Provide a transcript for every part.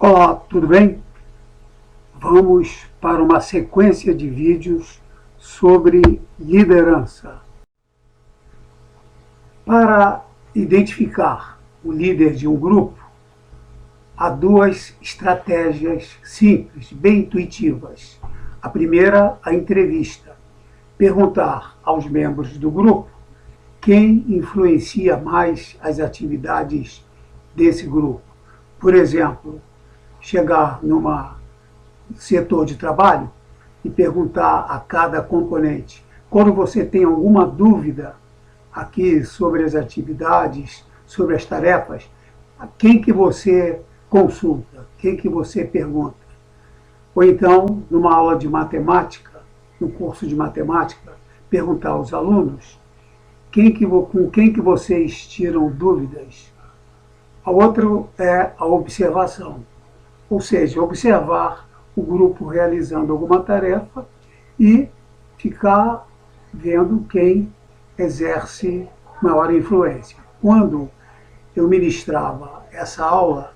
Olá, tudo bem? Vamos para uma sequência de vídeos sobre liderança. Para identificar o líder de um grupo, há duas estratégias simples, bem intuitivas. A primeira, a entrevista. Perguntar aos membros do grupo quem influencia mais as atividades desse grupo. Por exemplo, chegar num setor de trabalho e perguntar a cada componente: quando você tem alguma dúvida aqui sobre as atividades, sobre as tarefas, quem que você consulta, quem que você pergunta? Ou então, numa aula de matemática, no curso de matemática, perguntar aos alunos com quem que vocês tiram dúvidas. A outra é a observação, ou seja, observar o grupo realizando alguma tarefa e ficar vendo quem exerce maior influência. Quando eu ministrava essa aula,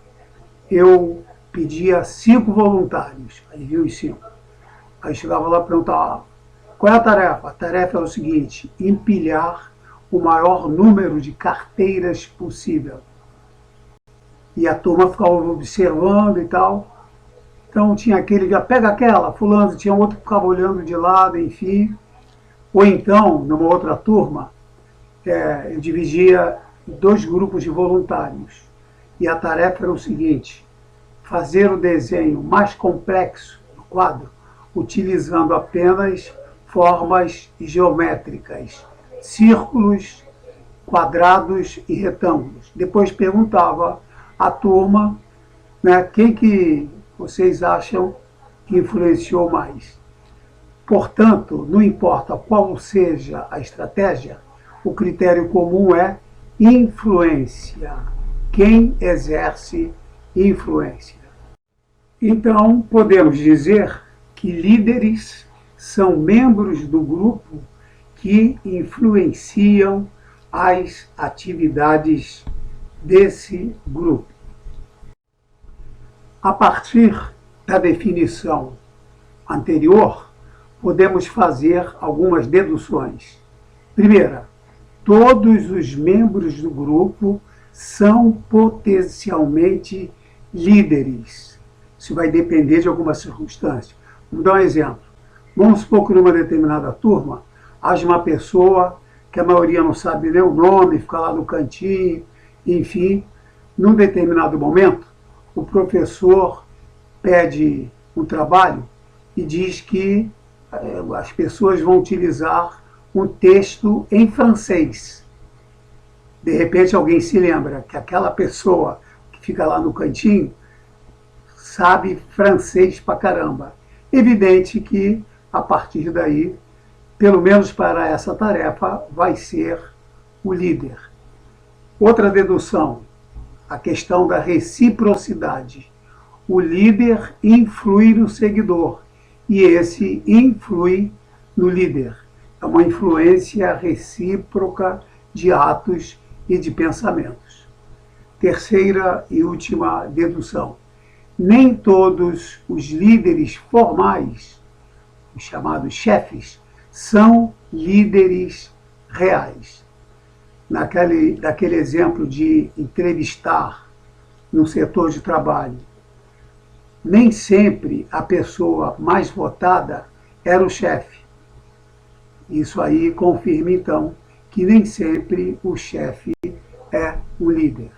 eu pedia 5 voluntários, aí vi os 5. Aí chegava lá e perguntava: qual é a tarefa? A tarefa é o seguinte: empilhar o maior número de carteiras possível. E a turma ficava observando e tal. Então tinha aquele que já pega aquela, fulano, tinha outro que ficava olhando de lado, enfim. Ou então, numa outra turma, eu dividia em 2 grupos de voluntários. E a tarefa era o seguinte: fazer o desenho mais complexo do quadro, utilizando apenas formas geométricas, círculos, quadrados e retângulos. Depois perguntava à turma, quem que vocês acham que influenciou mais. Portanto, não importa qual seja a estratégia, o critério comum é influência. Quem exerce influência. Então, podemos dizer que líderes são membros do grupo que influenciam as atividades desse grupo. A partir da definição anterior, podemos fazer algumas deduções. Primeira, todos os membros do grupo são potencialmente líderes. Isso vai depender de alguma circunstância. Vamos dar um exemplo. Vamos supor que numa determinada turma haja uma pessoa que a maioria não sabe nem o nome, fica lá no cantinho, enfim. Num determinado momento, o professor pede um trabalho e diz que as pessoas vão utilizar um texto em francês. De repente alguém se lembra que aquela pessoa que fica lá no cantinho sabe francês pra caramba. Evidente que, a partir daí, pelo menos para essa tarefa, vai ser o líder. Outra dedução, a questão da reciprocidade. O líder influi no seguidor e esse influi no líder. É uma influência recíproca de atos e de pensamentos. Terceira e última dedução. Nem todos os líderes formais, os chamados chefes, são líderes reais. Daquele exemplo de entrevistar no setor de trabalho, nem sempre a pessoa mais votada era o chefe. Isso aí confirma, então, que nem sempre o chefe é o líder.